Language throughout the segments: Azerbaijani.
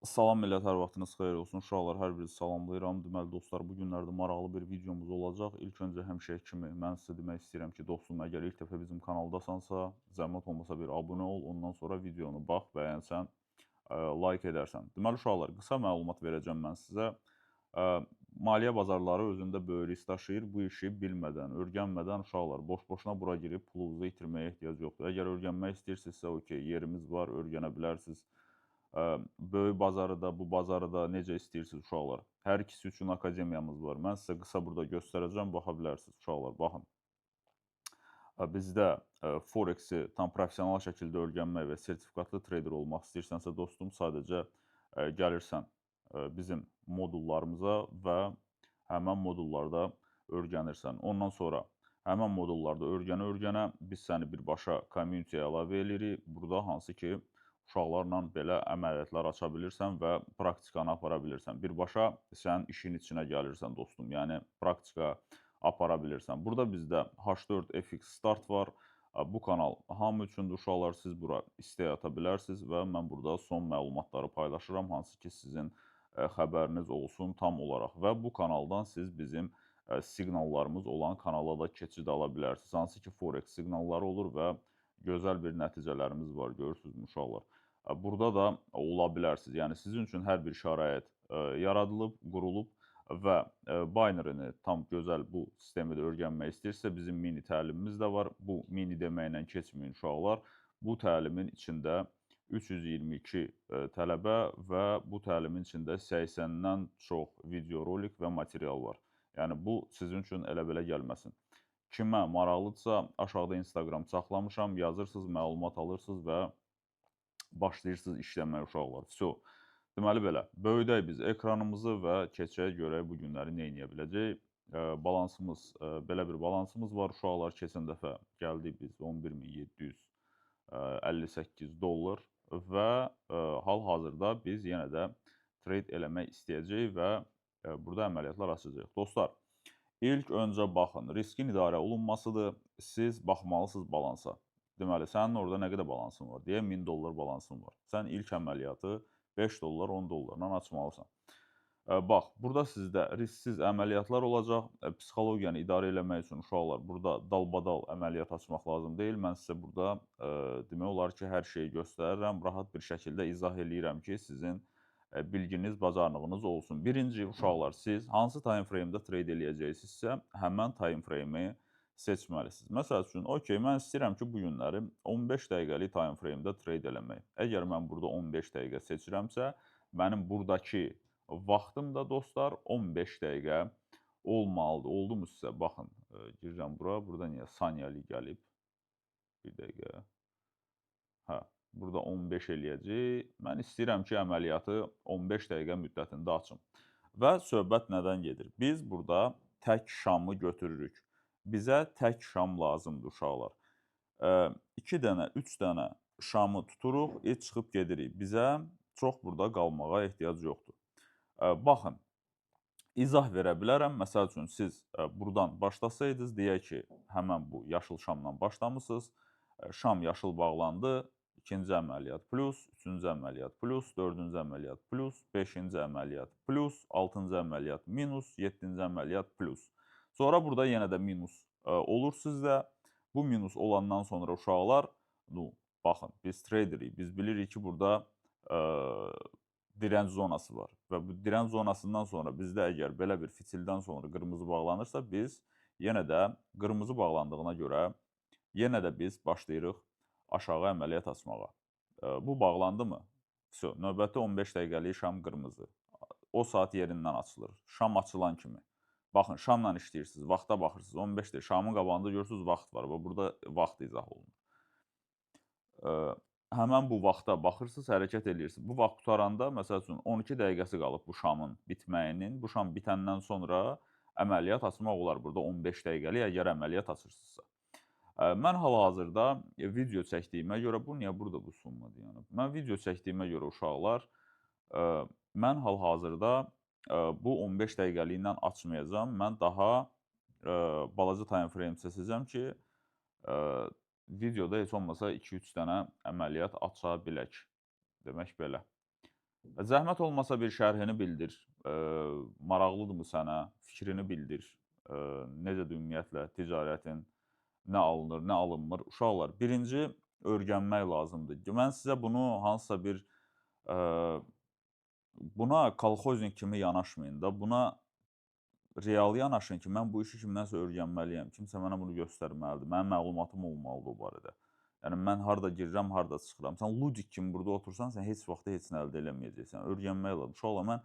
Salam millət, hər vaxtınız xeyir olsun. Uşaqlar, hər birinizi salamlayıram. Deməli, dostlar, bu günlərdə maraqlı bir videomuz olacaq. İlk öncə həmişəki kimi mən sizə demək istəyirəm ki, dostum, əgər ilk dəfə bizim kanaldasansa, zəhmət olmasa bir abunə ol, ondan sonra videonu bax, bəyənsən, like edərsən. Deməli, uşaqlar, qısa məlumat verəcəm mən sizə. Ə, Maliyyə bazarları özündə böyük risk daşıyır. Bu işi bilmədən, öyrənmədən uşaqlar boş-boşuna bura girib pulunuzu itirməyə ehtiyac yoxdur. Əgər öyrənmək istəyirsinizsə, okey, yerimiz var, öyrənə bilərsiniz. Böyük bazarı da, bu bazarı da necə istəyirsiniz uşaqlar. Hər ikisi üçün akademiyamız var. Mən sizə qısa burada göstərəcəm, baxa bilərsiniz uşaqlar. Baxın, bizdə Forex-i tam professional şəkildə öyrənmək və sertifikatlı treyder olmaq istəyirsənsə dostum, sadəcə gəlirsən bizim modullarımıza və həmən modullarda öyrənirsən. Ondan sonra həmən modullarda öyrənə-öyrənə biz səni birbaşa community-yə əlavə eləyirik. Burada hansı ki, uşaqlarla belə əməliyyatlar aça bilirsən və praktikanı apara bilirsən. Birbaşa sən işin içinə gəlirsən dostum, yəni praktika apara bilirsən. Burada bizdə H4FX Start var. Bu kanal hamı üçündür uşaqlar, siz bura istək ata bilərsiniz və mən burada son məlumatları paylaşıram, hansı ki, sizin xəbəriniz olsun tam olaraq və bu kanaldan siz bizim siqnallarımız olan kanala da keçid ala bilərsiniz. Hansı ki, Forex siqnalları olur və gözəl bir nəticələrimiz var, görürsünüzmü uşaqlar. Burada da ola bilərsiniz. Yəni sizin üçün hər bir şərait yaradılıb, qurulub və binary-ni tam gözəl bu sistemi də öyrənmək istəyirsə, bizim mini təlimimiz də var. Bu mini deməklə keçməyin uşaqlar. Bu təlimin içində 322 tələbə və bu təlimin içində 80-dən çox videorolik və material var. Yəni bu sizin üçün elə-belə gəlməsin. Kimə maraqlıdırsa, aşağıda Instagram saxlamışam, yazırsınız, məlumat alırsınız və başlayırsınız işləməyə uşaqlar. Vsyo. Deməli belə, böyüdək biz ekranımızı və keçək görək bu günləri nə edə biləcəyik. Balansımız, belə bir balansımız var uşaqlar. Keçən dəfə gəldik biz 11.758 dollar və hal-hazırda biz yenə də trade eləmək istəyəcəyik və burada əməliyyatlar açacağıq. Dostlar, ilk öncə baxın, riskin idarə olunmasıdır. Siz baxmalısınız balansa. Deməli, sənin orada nə qədər balansın var? Deyək, 1000 dollar balansın var. Sən ilk əməliyyatı 5 dollar, 10 dollarla açmalısan. Bax, burada sizdə risksiz əməliyyatlar olacaq. Psixologiyanı idarə eləmək üçün uşaqlar, burada dalbadal əməliyyat açmaq lazım deyil. Mən sizə burada demək olar ki, hər şeyi göstərirəm. Rahat bir şəkildə izah eləyirəm ki, sizin bilginiz, bacarığınız olsun. Birinci, uşaqlar, siz hansı time frame-də trade eləyəcəksinizsə, həmən time frame-i seçməlisiniz. Məsəl üçün, okey, mən istəyirəm ki, bu günləri 15 dəqiqəlik time frame-də trade eləmək. Əgər mən burada 15 dəqiqə seçirəmsə, mənim buradakı vaxtım da dostlar 15 dəqiqə olmalıdır. Oldu mu sizə? Baxın, girirəm bura. Burada niyə saniyəlik gəlib? Bir dəqiqə. Hə, burada 15 eləyəcək. Mən istəyirəm ki, əməliyyatı 15 dəqiqə müddətində açım. Və söhbət nədən gedir? Biz burada tək şamı götürürük. Bizə tək şam lazımdır uşaqlar. 2 dənə, 3 dənə şamı tuturuq, çıxıb gedirik. Bizə çox burada qalmağa ehtiyac yoxdur. Baxın, izah verə bilərəm. Məsəl üçün, siz burdan başlasaydınız, deyək ki, həmən bu yaşıl şamla başlamısınız. Şam yaşıl bağlandı, ikinci əməliyyat plus, üçüncü əməliyyat plus, dördüncü əməliyyat plus, beşinci əməliyyat plus, altıncı əməliyyat minus, yeddinci əməliyyat plus. Sonra burada yenə də minus olur sizdə. Bu minus olandan sonra uşaqlar, baxın, biz traderik, biz bilirik ki, burada dirənc zonası var və bu dirənc zonasından sonra bizdə əgər belə bir fitildən sonra qırmızı bağlanırsa, biz yenə də qırmızı bağlandığına görə yenə də biz başlayırıq aşağı əməliyyat açmağa. Bu bağlandı mı? Vsyo, növbəti 15 dəqiqəlik şam qırmızı. O saat yerindən açılır. Şam açılan kimi. Baxın, şamla işləyirsiniz, vaxta baxırsınız. 15 dəqiqə, şamın qabağında görürsünüz vaxt var və burada vaxt izah olunur. Həmən bu vaxta baxırsınız, hərəkət eləyirsiniz. Bu vaxt qurtaranda, məsəl üçün, 12 dəqiqəsi qalıb bu şamın bitməyinin. Bu şam bitəndən sonra əməliyyat açmaq olar burada 15 dəqiqəlik, əgər əməliyyat açırsınızsa. Mən hal-hazırda video çəkdiyimə görə, bu niyə burada bu summadır? Yəni, mən video çəkdiyimə görə uşaqlar, mən hal-hazırda bu 15 dəqiqəliklə açmayacam. Mən daha balaca time frame seçəcəm ki, videoda heç olmasa 2-3 dənə əməliyyat aça bilək. Demək belə. Zəhmət olmasa bir şərhini bildir. Maraqlıdırmı sənə? Fikrini bildir. Necədir ümumiyyətlə ticarətin? Nə alınır, nə alınmır? Uşaqlar, birinci öyrənmək lazımdır. Mən sizə bunu hansısa bir, eee, buna kolxoznik kimi yanaşmayın da. Buna real yanaşın ki, mən bu işi kimdənsə öyrənməliyəm. Kimsə mənə bunu göstərməlidir. Mənim məlumatım olmalıdır o barədə. Yəni mən harda girirəm, harda çıxıram. Sən ludik kimi burada otursan, sən heç vaxt heç nə əldə eləməyəcəksən. Öyrənmək lazımdır. Uşaqlar, mən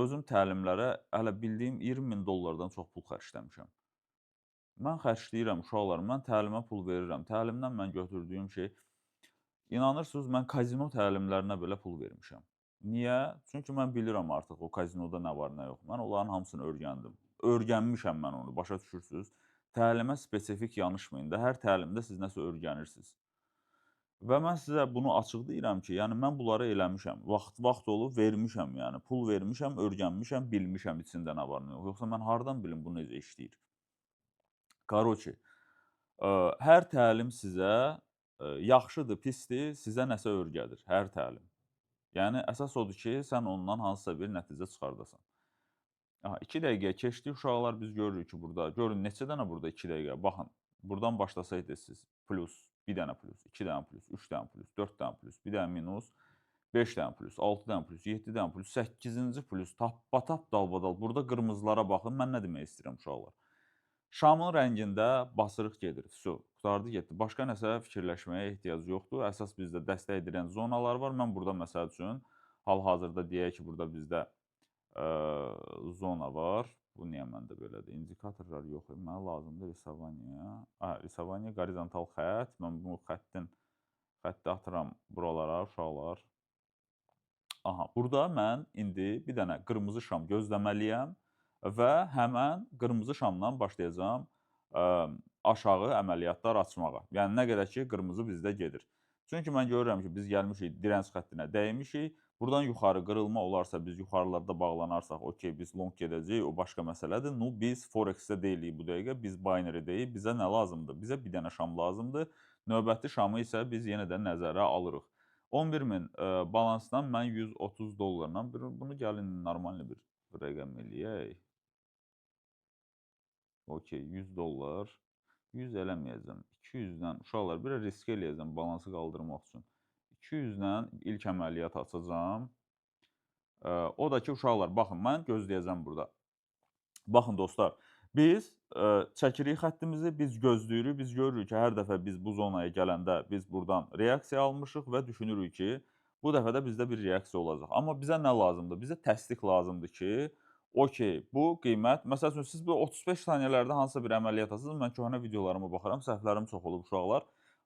özüm təlimlərə hələ bildiyim 20.000 dollardan çox pul xərcləmişəm. Mən xərcləyirəm uşaqlar, mən təlimə pul verirəm. Təlimdən mən götürdüyüm şey, inanırsınız, mən kazino təlimlərinə belə pul vermişəm. Niyə? Çünki mən bilirəm artıq o kazinoda nə var, nə yox. Mən onların hamısını öyrəndim. Öyrənmişəm mən onu, başa düşürsüz? Təlimə spesifik yanaşmayın da, hər təlimdə siz nəsə öyrənirsiniz. Və mən sizə bunu açıq deyirəm ki, yəni mən bunları eləmişəm. Vaxt olub vermişəm, yəni pul vermişəm, öyrənmişəm, bilmişəm içində nə var, nə yox. Yoxsa mən hardan bilim bu necə işləyir? Qaroçi, hər təlim sizə, yaxşıdır, pisdir, sizə nəsə öyrədir, hər təlim. Yəni əsas odur ki, sən ondan hansısa bir nəticə çıxardasan. Aha, 2 dəqiqə keçdi uşaqlar, biz görürük ki, burada, görün neçə dənə burada 2 dəqiqə, baxın, burdan başlasaydınız siz, plus, 1 dənə plus, 2 dənə plus, 3 dənə plus, 4 dənə plus, 1 dənə minus, 5 dənə plus, 6 dənə plus, 7 dənə plus, 8-ci plus, tappa-tap dalbadal. Burada qırmızılara baxın, mən nə demək istəyirəm uşaqlar? Şamın rəngində basırıq gedir. Vsyo, qurtardı getdi. Başqa nəsə fikirləşməyə ehtiyac yoxdur. Əsas bizdə dəstək edən zonalar var. Mən burada məsəl üçün hal-hazırda deyək ki, burada bizdə zona var. Bu niyə məndə belədir? İndikatorlar yox idi. Mənə lazımdır risovaniya. Risovaniya qorizontal xətt. Mən bu xətti atıram buralara uşaqlar. Aha, burada mən indi bir dənə qırmızı şam gözləməliyəm və həmən qırmızı şamdan başlayacağam aşağı əməliyyatlar açmağa. Yəni nə qədər ki, qırmızı bizdə gedir. Çünki mən görürəm ki, biz gəlmişik direnç xəttinə dəymişik. Buradan yuxarı qırılma olarsa, biz yuxarılarda bağlanarsaq, okey, biz long gedəcəyik, o başqa məsələdir. Biz Forex-də deyilik bu dəqiqə, biz binary-deyik. Bizə nə lazımdır? Bizə bir dənə şam lazımdır. Növbəti şamı isə biz yenə də nəzərə alırıq. 11.000 balansdan mən 130 dollarla bunu gəlin normal bir rəqəm eləyək. Okey, 100 dollar. 100 eləməyəcəm. 200-dən uşaqlar bir risk eləyəcəm balansı qaldırmaq üçün. 200-dən ilk əməliyyat açacağam. O da ki, uşaqlar, baxın, mən gözləyəcəm burada. Baxın dostlar, biz çəkirik xəttimizi, biz gözləyirik, biz görürük ki, hər dəfə biz bu zonaya gələndə biz buradan reaksiya almışıq və düşünürük ki, bu dəfə də bizdə bir reaksiya olacaq. Amma bizə nə lazımdır? Bizə təsdiq lazımdır ki, okey, bu qiymət, məsəl üçün, siz bu 35 saniyələrdə hansısa bir əməliyyat atsınız, mən köhnə videolarıma baxıram, səhvlərim çox olub uşaqlar.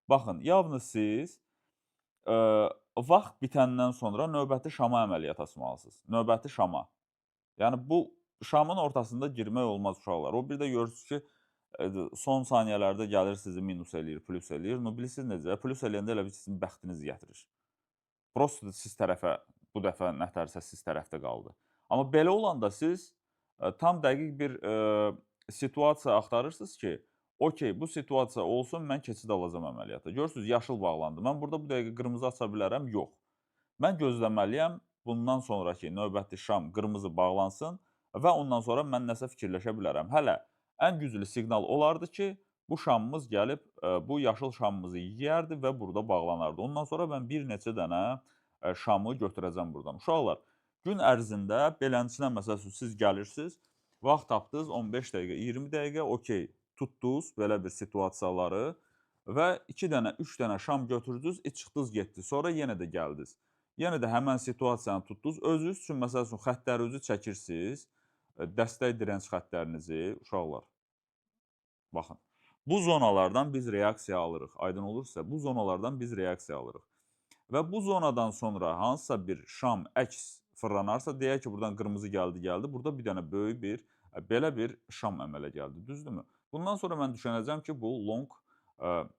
Baxın, yalnız siz vaxt bitəndən sonra növbəti şama əməliyyat açmalısınız. Növbəti şama. Yəni bu şamın ortasında girmək olmaz uşaqlar. O bir də görürsünüz ki, son saniyələrdə gəlir sizi minus eləyir, plus eləyir. Bilirsiniz necə? Plus eləyəndə elə bil sizin bəxtiniz gətirir. Prosta siz tərəfə bu dəfə nətərsə siz tərəfdə qaldı. Amma belə olanda siz tam dəqiq bir situasiya axtarırsınız ki, okey, bu situasiya olsun, mən keçid alacağam əməliyyata. Görürsünüz, yaşıl bağlandı. Mən burada bu dəqiqə qırmızı aça bilərəm? Yox. Mən gözləməliyəm, bundan sonraki növbəti şam qırmızı bağlansın və ondan sonra mən nəsə fikirləşə bilərəm. Hələ ən güclü siqnal olardı ki, bu şamımız gəlib bu yaşıl şamımızı yeyərdi və burada bağlanardı. Ondan sonra mən bir neçə dənə şamı götürəcəm buradan. Uşaqlar, gün ərzində beləsinə məsəl üçün siz gəlirsiniz, vaxt tapdınız 15 dəqiqə, 20 dəqiqə, okey, tutdunuz belə bir situasiyaları və 2 dənə, 3 dənə şam götürdünüz, çıxdınız, getdiniz. Sonra yenə də gəldiniz. Yenə də həmən situasiyanı tutdunuz. Özünüz üçün, məsəl üçün, xəttlərinizi çəkirsiniz, dəstək direnç xəttlərinizi, uşaqlar, baxın. Bu zonalardan biz reaksiya alırıq. Aydın olursa, bu zonalardan biz reaksiya alırıq. Və bu zonadan sonra hansısa bir şam əks fırlanarsa, deyək ki, buradan qırmızı gəldi. Burada bir dənə böyük bir, belə bir şam əmələ gəldi, düzdürmü? Bundan sonra mən düşünəcəm ki, bu long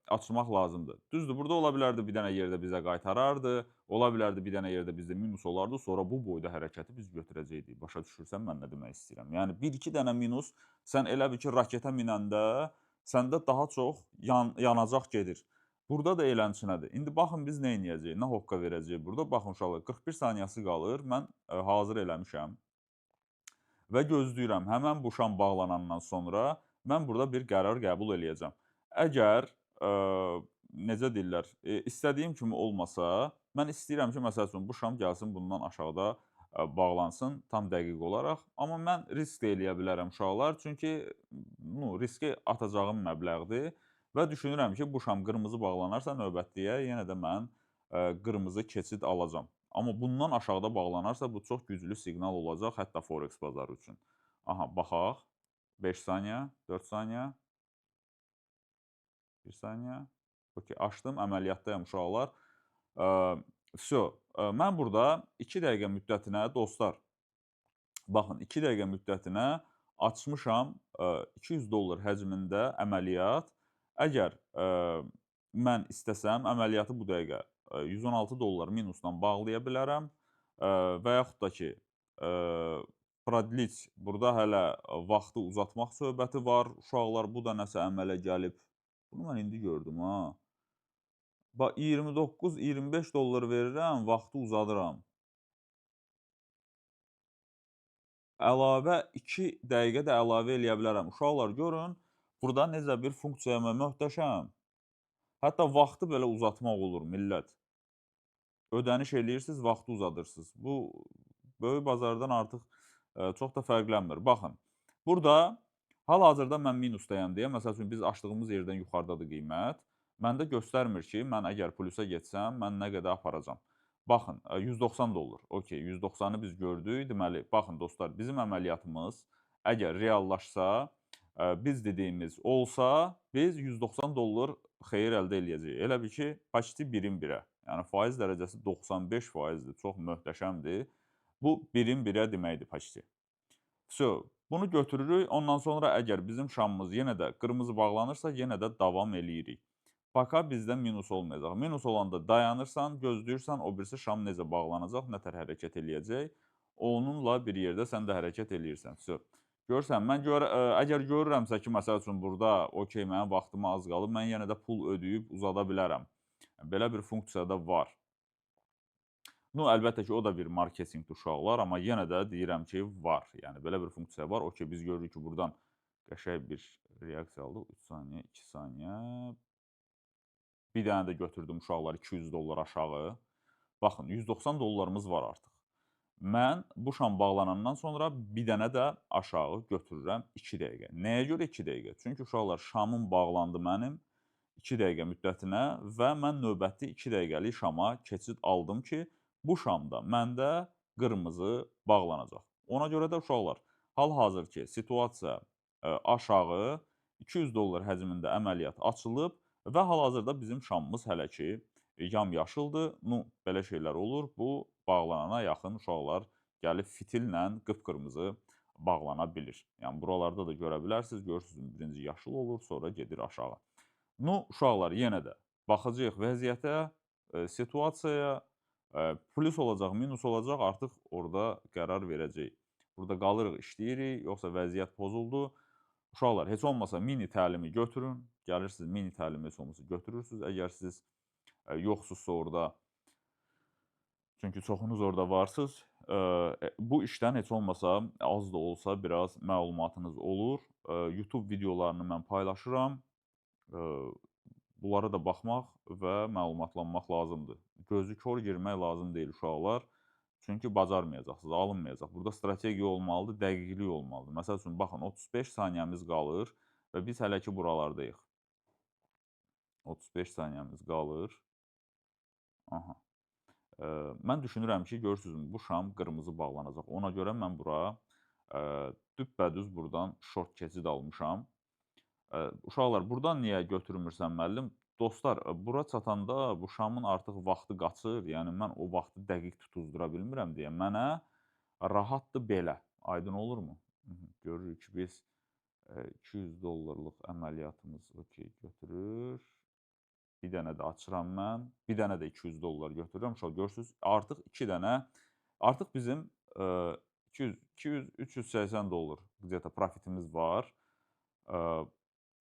açmaq lazımdır. Düzdür, burada ola bilərdi bir dənə yerdə bizə qaytarardı, ola bilərdi bir dənə yerdə bizdə minus olardı, sonra bu boyda hərəkəti biz götürəcəkdik. Başa düşürsən mən nə demək istəyirəm? Yəni 1-2 dənə minus sən elə bil ki, raketə minəndə səndə daha çox yanacaq gedir. Burada da eləmçinədir. İndi baxın biz nə edəcəyik, nə hoqqa verəcəyik burada. Baxın uşaqlar, 41 saniyəsi qalır. Mən hazır eləmişəm və gözləyirəm. Həmən bu şam bağlanandan sonra mən burada bir qərar qəbul eləyəcəm. Əgər, necə deyirlər, istədiyim kimi olmasa, mən istəyirəm ki, məsəl üçün bu şam gəlsin bundan aşağıda bağlansın tam dəqiq olaraq. Amma mən risk də eləyə bilərəm uşaqlar, çünki riski atacağım məbləğdir və düşünürəm ki, bu şam qırmızı bağlanarsa növbətliyə yenə də mən qırmızı keçid alacam. Amma bundan aşağıda bağlanarsa bu çox güclü siqnal olacaq, hətta Forex bazarı üçün. Aha, baxaq. 5 saniyə, 4 saniyə, 1 saniyə. Okay, açdım, əməliyyatdayım uşaqlar. Vsyo, mən burada 2 dəqiqə müddətinə dostlar, baxın 2 dəqiqə müddətinə açmışam $200 həcmində əməliyyat. Əgər mən istəsəm əməliyyatı bu dəqiqə $116 minusdan bağlaya bilərəm və yaxud da ki, prodlit burada hələ vaxtı uzatmaq söhbəti var. Uşaqlar, bu da nəsə əmələ gəlib. Bunu mən indi gördüm ha. Bax, $29-25 verirəm, vaxtı uzadıram. Əlavə 2 dəqiqə də əlavə eləyə bilərəm. Uşaqlar, görün, burada necə bir funksiya möhtəşəm. Hətta vaxtı belə uzatmaq olur, millət. Ödəniş eləyirsiniz, vaxtı uzadırsınız. Bu, böyük bazardan artıq çox da fərqlənmir. Baxın, burada hal-hazırda mən minusdayam deyə, məsəl üçün biz açdığımız yerdən yuxarıdadır qiymət. Məndə göstərmir ki, mən əgər plusa getsəm, mən nə qədər aparacam. Baxın, $190. Okay, 190-ı biz gördük. Deməli, baxın dostlar, bizim əməliyyatımız əgər reallaşsa, biz dediyimiz olsa, biz $190 xeyir əldə eləyəcəyik. Elə bil ki, почти 1-in 1-ə. Yəni faiz dərəcəsi 95%-dir. Çox möhtəşəmdir. Bu 1-in 1-ə deməkdir почти. Vsyo, bunu götürürük. Ondan sonra əgər bizim şamımız yenə də qırmızı bağlanırsa, yenə də davam eləyirik. Paka bizdə minus olmayacaq. Minus olanda dayanırsan, gözləyirsən, o birisi şam necə bağlanacaq, nə tər hərəkət eləyəcək. Onunla bir yerdə sən də hərəkət eləyirsən. Vsyo. Görürsən, mən əgər görürəmsə ki, məsəl üçün burada, okey, mənim vaxtıma az qalıb, mən yenə də pul ödəyib uzada bilərəm. Belə bir funksiya da var. Əlbəttə ki, o da bir marketinqdir uşaqlar, amma yenə də deyirəm ki, var. Yəni, belə bir funksiya var. Okey, biz görürük ki, buradan qəşəng bir reaksiya aldıq. 3 saniyə, 2 saniyə. Bir dənə də götürdüm uşaqlar $200 aşağı. Baxın, $190 var artıq. Mən bu şam bağlanandan sonra bir dənə də aşağı götürürəm 2 dəqiqə. Nəyə görə 2 dəqiqə? Çünki uşaqlar, şamım bağlandı mənim 2 dəqiqə müddətinə və mən növbəti 2 dəqiqəlik şama keçid aldım ki, bu şamda məndə qırmızı bağlanacaq. Ona görə də uşaqlar, hal-hazır ki, situasiya aşağı $200 həcmində əməliyyat açılıb və hal-hazırda bizim şamımız hələ ki yamyaşıldır. Belə şeylər olur. Bu bağlanana yaxın uşaqlar gəlib fitillə qıpqırmızı bağlana bilir. Yəni buralarda da görə bilərsiniz. Görürsünüz, birinci yaşıl olur, sonra gedir aşağı. Uşaqlar, yenə də baxacağıq vəziyyətə, situasiyaya, plus olacaq, minus olacaq, artıq orada qərar verəcəyik. Burada qalırıq, işləyirik, yoxsa vəziyyət pozuldu. Uşaqlar, heç olmasa mini təlimi götürün. Gəlirsiniz, mini təlimi heç olmasa götürürsünüz. Əgər siz yoxsuzsa orada, çünki çoxunuz orada varsınız, bu işdən heç olmasa az da olsa biraz məlumatınız olur. YouTube videolarını mən paylaşıram. Bunlara da baxmaq və məlumatlanmaq lazımdır. Gözü kor girmək lazım deyil uşaqlar. Çünki bacarmayacaqsınız, alınmayacaq. Burada strategiya olmalıdır, dəqiqlik olmalıdır. Məsəl üçün, baxın, 35 saniyəmiz qalır və biz hələ ki buralardayıq. 35 saniyəmiz qalır. Aha. Mən düşünürəm ki, görürsünüz, bu şam qırmızı bağlanacaq. Ona görə mən bura düppədüz buradan short keçid almışam. Uşaqlar, buradan niyə götürmürsən müəllim? Dostlar, bura çatanda bu şamın artıq vaxtı qaçır. Yəni, mən o vaxtı dəqiq tutuzdura bilmirəm deyə mənə rahatdır belə. Aydın olurmu? Görürük ki, biz $200 əməliyyatımız götürür. Bir dənə də açıram mən. Bir dənə də $200 götürürəm. Uşaq, görürsünüz, artıq 2 dənə, artıq bizim 200-380 dollar где-то profitimiz var.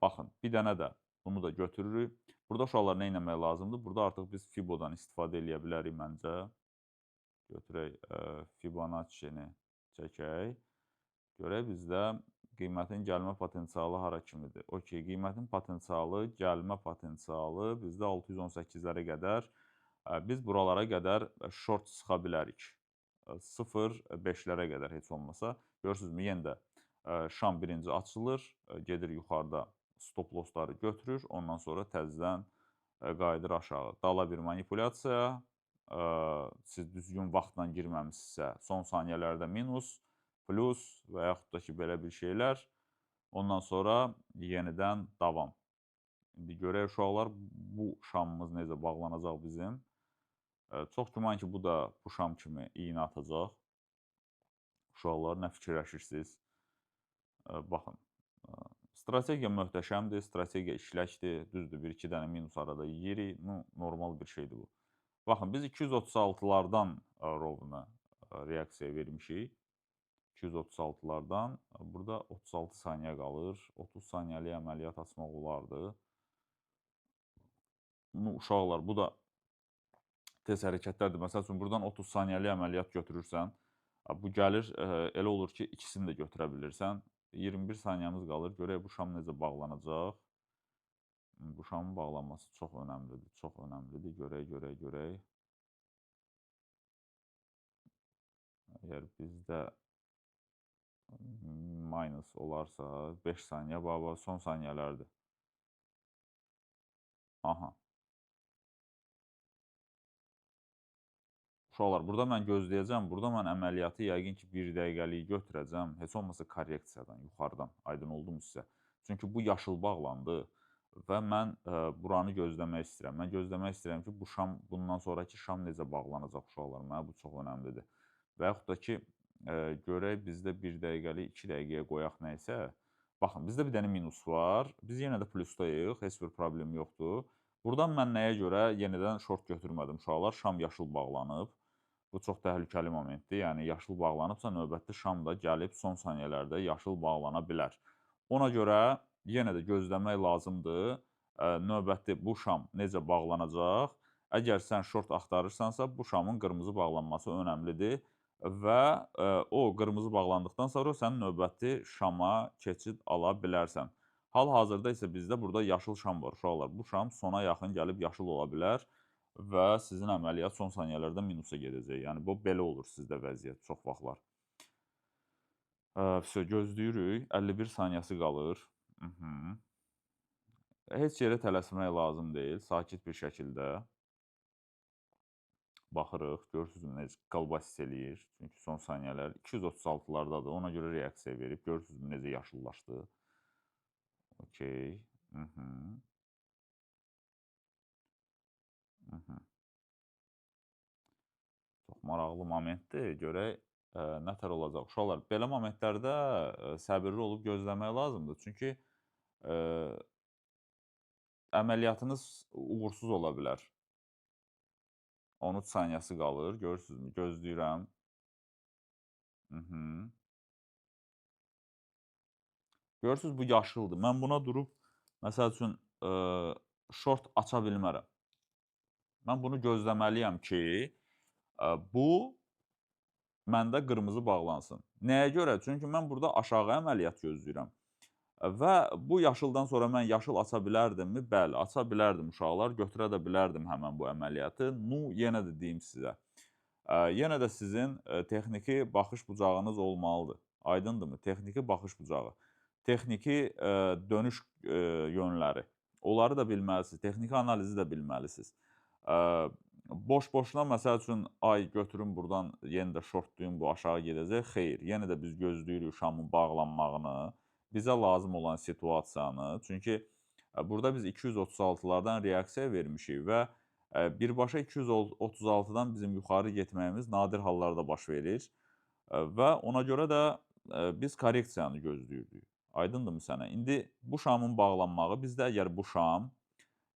Baxın, bir dənə də bunu da götürürük. Burada uşaqlar nə etmək lazımdır? Burada artıq biz Fibodan istifadə eləyə bilərik məncə. Götürək Fibonacci-ni çəkək. Görək bizdə qiymətin gəlmə potensialı hara kimidir? Okey, qiymətin potensialı, gəlmə potensialı bizdə 618-lərə qədər. Biz buralara qədər short sıxa bilərik. 0,5-lərə qədər heç olmasa. Görürsünüzmü? Yenə də şam birinci açılır, gedir yuxarıda stop lossları götürür, ondan sonra təzədən qayıdır aşağı. Dala bir manipulyasiya, siz düzgün vaxtla girməmişsinizsə, son saniyələrdə minus, plus və yaxud da ki, belə bir şeylər. Ondan sonra yenidən davam. İndi görək uşaqlar, bu şamımız necə bağlanacaq bizim. Çox güman ki, bu da bu şam kimi iynə atacaq. Uşaqlar, nə fikirləşirsiniz? Baxın, strategiya möhtəşəmdir, strategiya işləkdir, düzdür, 1-2 dənə minus arada yeyirik, normal bir şeydir bu. Baxın, biz 236-lardan rovna reaksiya vermişik. 236-lardan, burada 36 saniyə qalır, 30 saniyəlik əməliyyat açmaq olardı. Uşaqlar, bu da tez hərəkətlərdir. Məsəl üçün, buradan 30 saniyəlik əməliyyat götürürsən, bu gəlir, elə olur ki, ikisini də götürə bilirsən. 21 saniyəmiz qalır, görək bu şam necə bağlanacaq. Bu şamın bağlanması çox önəmlidir, çox önəmlidir. Görək. Əgər bizdə minus olarsa, 5 saniyə, son saniyələrdir. Aha. Uşaqlar, burada mən gözləyəcəm, burada mən əməliyyatı yəqin ki, 1 dəqiqəlik götürəcəm, heç olmasa korreksiyadan, yuxarıdan, aydın oldu mu sizə? Çünki bu yaşıl bağlandı və mən buranı gözləmək istəyirəm. Mən gözləmək istəyirəm ki, bu şam, bundan sonraki şam necə bağlanacaq uşaqlar, mənə bu çox önəmlidir. Və yaxud da ki, görək bizdə 1 dəqiqəlik, 2 dəqiqəyə qoyaq nə isə. Baxın, bizdə bir dənə minus var, biz yenə də plusdayıq, heç bir problem yoxdur. Buradan mən nəyə görə yenidən short götürmədim uşaqlar, şam yaşıl bağlanıb. Bu çox təhlükəli momentdir. Yəni, yaşıl bağlanıbsa, növbəti şam da gəlib son saniyələrdə yaşıl bağlana bilər. Ona görə yenə də gözləmək lazımdır. Növbəti bu şam necə bağlanacaq? Əgər sən short axtarırsansa, bu şamın qırmızı bağlanması önəmlidir və o qırmızı bağlandıqdan sonra sən növbəti şama keçid ala bilərsən. Hal-hazırda isə bizdə burada yaşıl şam var uşaqlar. Bu şam sona yaxın gəlib yaşıl ola bilər və sizin əməliyyat son saniyələrdə minusa gedəcək. Yəni, bu belə olur sizdə vəziyyət çox vaxtlar. Gözləyirik. 51 saniyəsi qalır. Heç yerə tələsmək lazım deyil. Sakit bir şəkildə baxırıq. Görürsünüzmü, necə qalbasis eləyir. Çünki son saniyələr 236-lardadır. Ona görə reaksiya verib. Görürsünüzmü, necə yaşıllaşdı. Okey. Çox maraqlı momentdir. Görək nətər olacaq. Uşaqlar, belə momentlərdə səbirli olub gözləmək lazımdır. Çünki əməliyyatınız uğursuz ola bilər. 13 saniyəsi qalır. Görürsünüzmü? Gözləyirəm. Görürsünüz, bu yaşıldır. Mən buna durub, məsəl üçün, short aça bilmərəm. Mən bunu gözləməliyəm ki, bu məndə qırmızı bağlansın. Nəyə görə? Çünki mən burada aşağı əməliyyat gözləyirəm. Və bu yaşıldan sonra mən yaşıl aça bilərdimmi? Bəli, aça bilərdim uşaqlar. Götürə də bilərdim həmən bu əməliyyatı. Yenə də deyim sizə. Yenə də sizin texniki baxış bucağınız olmalıdır. Aydındırmı? Texniki baxış bucağı. Texniki dönüş yönləri. Onları da bilməlisiniz. Texniki analizi də bilməlisiniz. Boş-boşuna, məsəl üçün, ay götürün buradan, yenə də shortlayın, bu aşağı gedəcək. Xeyr, yenə də biz gözləyirik şamın bağlanmağını, bizə lazım olan situasiyanı. Çünki burada biz 236-lardan reaksiya vermişik və birbaşa 236-dan bizim yuxarı getməyimiz nadir hallarda baş verir və ona görə də biz korreksiyanı gözləyirdik. Aydındırmı sənə? İndi bu şamın bağlanmağı, bizdə əgər bu şam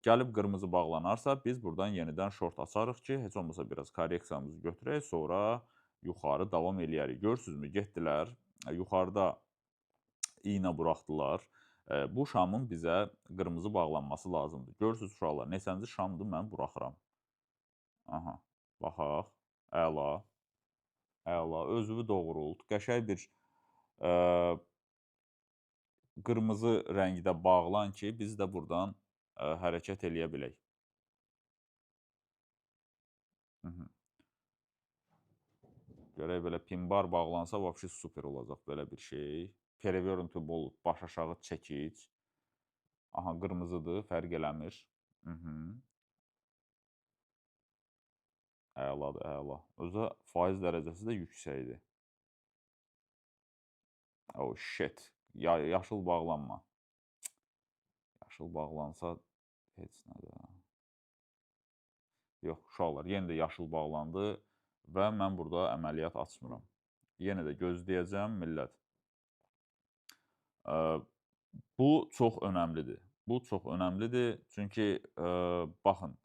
gəlib qırmızı bağlanarsa, biz buradan yenidən short açarıq ki, heç olmasa biraz korreksiyamızı götürək, sonra yuxarı davam eləyərik. Görürsünüzmü? Getdilər, yuxarıda iynə buraxdılar Bu şamın bizə qırmızı bağlanması lazımdır. Görürsünüz uşaqlar, neçənci şamdır mən buraxıram. Aha, baxaq. Əla, əla. Özünü doğrult. Qəşəng bir eee, qırmızı rəngdə bağlan ki, biz də burdan hərəkət eləyə bilək. Hı -hı. Görək belə pinbar bağlansa vəbşi super olacaq belə bir şey. Perverti bol, baş aşağı çəkic. Aha, qırmızıdır, fərq eləmir. Hı -hı. Əladır, əla. Özə faiz dərəcəsi də yüksəkdir. Oh shit. Yaşıl bağlanma. Yaşıl bağlansa heç nədir. Yox, uşaqlar, yenə də yaşıl bağlandı və mən burada əməliyyat açmıram. Yenə də gözləyəcəm, millət. Bu çox önəmlidir. Bu çox önəmlidir, çünki baxın,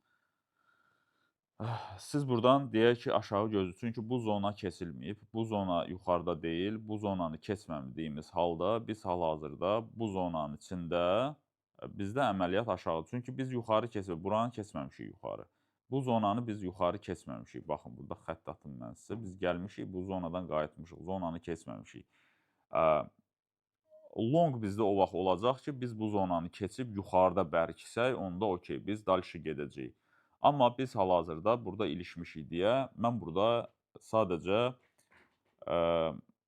siz burdan deyək ki, aşağı çünki bu zona keçilməyib, bu zona yuxarıda deyil, bu zonanı keçməmədiyimiz halda biz hal-hazırda bu zonanın içində bizdə əməliyyat aşağıdır. Çünki biz yuxarı buranı keçməmişik yuxarı. Bu zonanı biz yuxarı keçməmişik. Baxın, burada xətt atım mən sizə. Biz gəlmişik, bu zonadan qayıtmışıq, zonanı keçməmişik. Long bizdə o vaxt olacaq ki, biz bu zonanı keçib yuxarıda bərkisək, onda okey, biz dalşı gedəcəyik. Amma biz hal-hazırda burada ilişmişik deyə mən burada sadəcə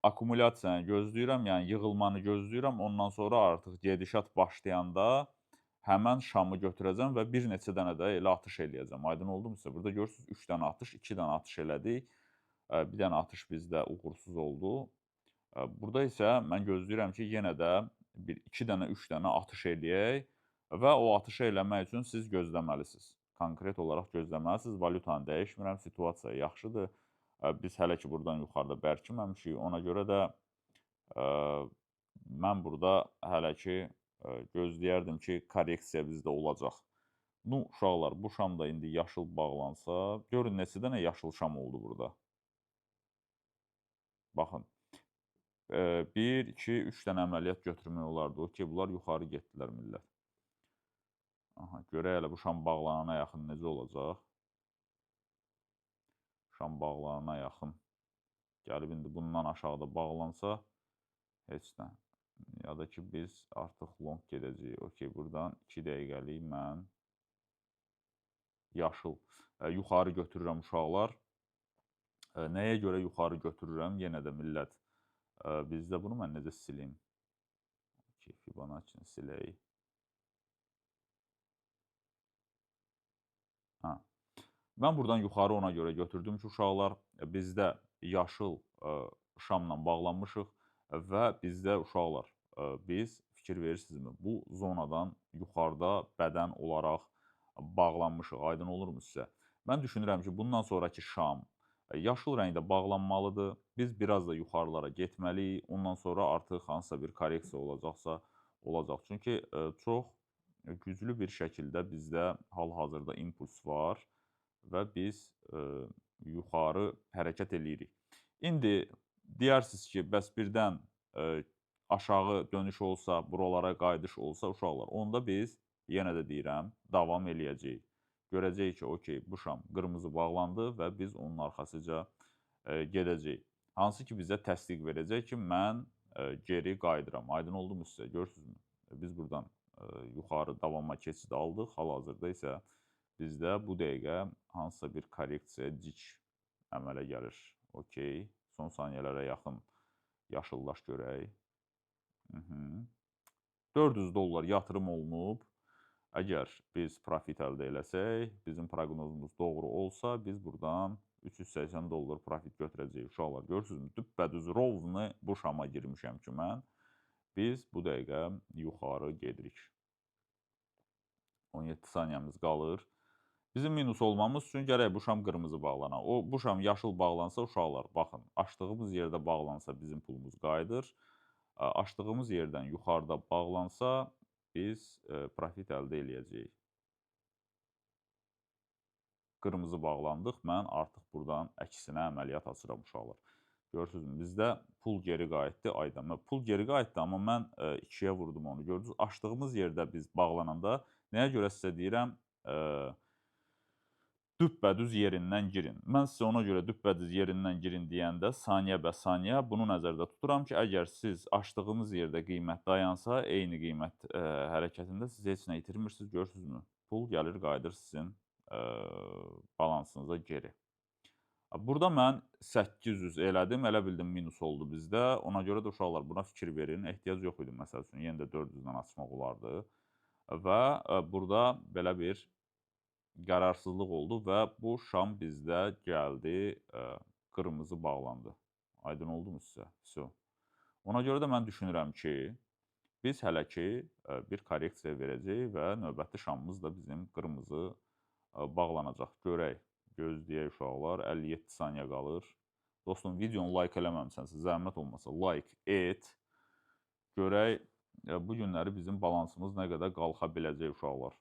akkumulyasiyanı gözləyirəm, yəni yığılmanı gözləyirəm. Ondan sonra artıq gedişat başlayanda həmən şamı götürəcəm və bir neçə dənə də elə atış eləyəcəm. Aydın oldu mu sizə? Burada görürsünüz 3 dənə atış, 2 dənə atış elədik. Bir dənə atış bizdə uğursuz oldu. Burada isə mən gözləyirəm ki, yenə də bir 2 dənə, 3 dənə atış eləyək və o atışı eləmək üçün siz gözləməlisiniz. Konkret olaraq gözləməlisiniz. Valyutanı dəyişmirəm, situasiya yaxşıdır. Biz hələ ki, buradan yuxarıda bərkiməmişik. Ona görə də mən burada hələ ki, gözləyərdim ki, korreksiya bizdə olacaq. Ну, uşaqlar, bu şam da indi yaşıl bağlansa, görün neçə dənə yaşıl şam oldu burada. Baxın. 1, 2, 3 dənə əməliyyat götürmək olardı. Okey, bunlar yuxarı getdilər millət. Aha, görək hələ bu şam bağlanana yaxın necə olacaq. Şam bağlanana yaxın. Gəlib indi bundan aşağıda bağlansa, heç nə. Ya da ki, biz artıq long gedəcəyik. Okey, buradan 2 dəqiqəlik mən yaşıl yuxarı götürürəm uşaqlar. Nəyə görə yuxarı götürürəm? Yenə də millət. Bizdə bunu mən necə silim? Fibonacci-ni silək. Hə. Mən buradan yuxarı ona görə götürdüm ki, uşaqlar, bizdə yaşıl şamla bağlanmışıq və bizdə uşaqlar, biz fikir verirsinizmi, bu zonadan yuxarıda bədən olaraq bağlanmışıq. Aydın olurmu sizə? Mən düşünürəm ki, bundan sonraki şam yaşıl rəngdə bağlanmalıdır. Biz biraz da yuxarılara getməliyik. Ondan sonra artıq hansısa bir korreksiya olacaqsa olacaq. Çünki çox güclü bir şəkildə bizdə hal-hazırda impuls var və biz yuxarı hərəkət eləyirik. İndi deyərsiniz ki, bəs birdən aşağı dönüş olsa, buralara qayıdış olsa, uşaqlar, onda biz, yenə də deyirəm, davam eləyəcəyik. Görəcəyik ki, okey, bu şam qırmızı bağlandı və biz onun arxasıca gedəcəyik. Hansı ki, bizə təsdiq verəcək ki, mən geri qayıdıram. Aydın oldu mu sizə? Görürsünüzmü? Biz buradan yuxarı davama keçid aldıq. Hal-hazırda isə bizdə bu dəqiqə hansısa bir korreksiya, dik əmələ gəlir. Okey. Son saniyələrə yaxın yaşıllaş görək. 400 dollar yatırım olunub. Əgər biz profit əldə eləsək, bizim proqnozumuz doğru olsa, biz buradan 380 dollar profit götürəcəyik. Uşaqlar, görürsünüzmü? Düppədüz rovni bu şama girmişəm ki, mən. Biz bu dəqiqə yuxarı gedirik. 17 saniyəmiz qalır. Bizim minus olmamız üçün gərək bu şam qırmızı bağlana. Bu şam yaşıl bağlansa, uşaqlar, baxın, açdığımız yerdə bağlansa bizim pulumuz qayıdır. Açdığımız yerdən yuxarıda bağlansa, biz profit əldə eləyəcəyik. Qırmızı bağlandıq, mən artıq buradan əksinə əməliyyat açıram uşaqlar. Görürsünüzmü? Bizdə pul geri qayıtdı ayda. Pul geri qayıtdı, amma mən 2-yə vurdum onu. Gördünüz, açdığımız yerdə biz bağlananda nəyə görə sizə deyirəm, düppədüz yerindən girin. Mən sizə ona görə düppədüz yerindən girin deyəndə saniyə bə saniyə bunu nəzərdə tuturam ki, əgər siz açdığınız yerdə qiymət dayansa, eyni qiymət hərəkətində siz heç nə itirmirsiniz, görürsünüzmü? Pul gəlir, qayıdır sizin balansınıza geri. Burada mən 800 elədim, elə bildim minus oldu bizdə. Ona görə də uşaqlar buna fikir verin. Ehtiyac yox idi məsəl üçün. Yenə də 400-dən açmaq olardı. Və burada belə bir qərarsızlıq oldu və bu şam bizdə gəldi, qırmızı bağlandı. Aydın oldumu sizə? Vsyo. Ona görə də mən düşünürəm ki, biz hələ ki bir korreksiya verəcəyik və növbəti şamımız da bizim qırmızı bağlanacaq. Görək. Gözləyək uşaqlar, 57 saniyə qalır. Dostum, videonu like eləməmisənsə, zəhmət olmasa like et. Görək, bu günləri bizim balansımız nə qədər qalxa biləcək uşaqlar.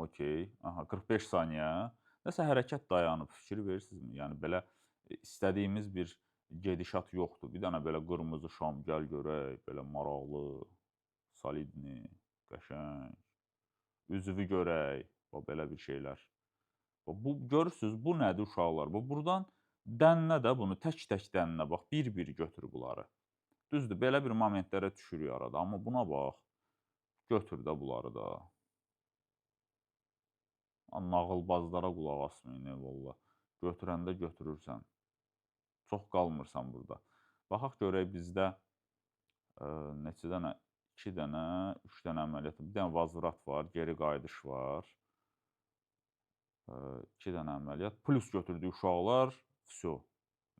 Okey, aha, 45 saniyə. Nəsə hərəkət dayanıb, fikir verirsinizmi? Yəni, belə istədiyimiz bir gedişat yoxdur. Bir dənə belə qırmızı şam, gəl görək, belə maraqlı, solidni, qəşəng, üzvü görək, belə bir şeylər. Bu görürsüz, bu nədir uşaqlar? Burdan dənnə də bunu tək-tək dənnə bax, bir-bir götür bunları. Düzdür, belə bir momentlərə düşürük arada, amma buna bax, götür də bunları da. Nağılbazlara qulaq asmayın, valla. Götürəndə götürürsən. Çox qalmırsan burada. Baxaq görək bizdə neçə dənə, 2 dənə, 3 dənə əməliyyat, bir dənə vazvrat var, geri qayıdış var. 2 dənə əməliyyat. Plus götürdük uşaqlar. Vsyo.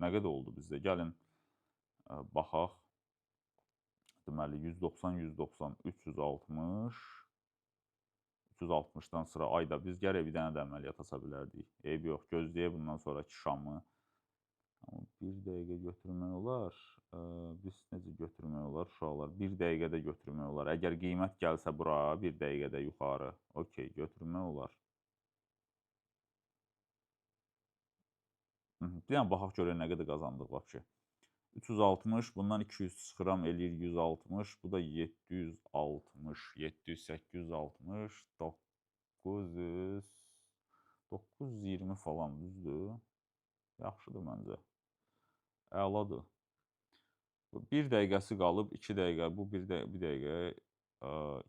Nə qədər oldu bizdə? Gəlin baxaq. Deməli, 190, 190, 360. 360-dan sıra ayda biz gərək bir dənə də əməliyyat aça bilərdik. Eyb yox, gözləyək bundan sonraki şamı. Amma 1 dəqiqə götürmək olar. Biz necə götürmək olar uşaqlar? 1 dəqiqə də götürmək olar. Əgər qiymət gəlsə bura, 1 dəqiqədə yuxarı. Okey, götürmək olar. Bir dənə baxaq görək nə qədər qazandıq vəbşə. 360, bundan 200 çıxıram, eləyir 160, bu da 760, 700, 860, 900, 920 falan, düzdür? Yaxşıdır məncə. Əladır. 1 dəqiqəsi qalıb, 2 dəqiqə, bu 1 dəqiqə,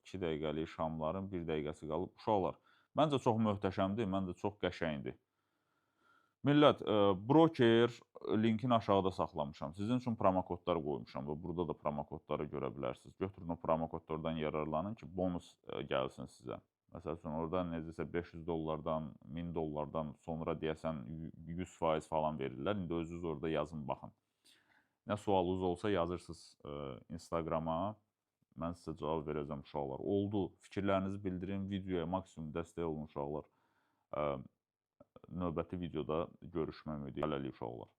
2 dəqiqəlik şamların 1 dəqiqəsi qalıb. Uşaqlar, məncə çox möhtəşəmdir, məncə çox qəşəngdir. Millət, broker linkini aşağıda saxlamışam. Sizin üçün promokodlar qoymuşam və burada da promokodları görə bilərsiniz. Götürün o promokodlardan yararlanın ki, bonus gəlsin sizə. Məsəl üçün, orada necəsə 500 dollardan, 1000 dollardan sonra deyəsən 100% falan verirlər. İndi özünüz orada yazın, baxın. Nə sualınız olsa yazırsınız Instagrama. Mən sizə cavab verəcəm uşaqlar. Oldu, fikirlərinizi bildirin, videoya maksimum dəstək olun uşaqlar. Növbəti videoda görüşmək ümidi. Hələlik uşaqlar.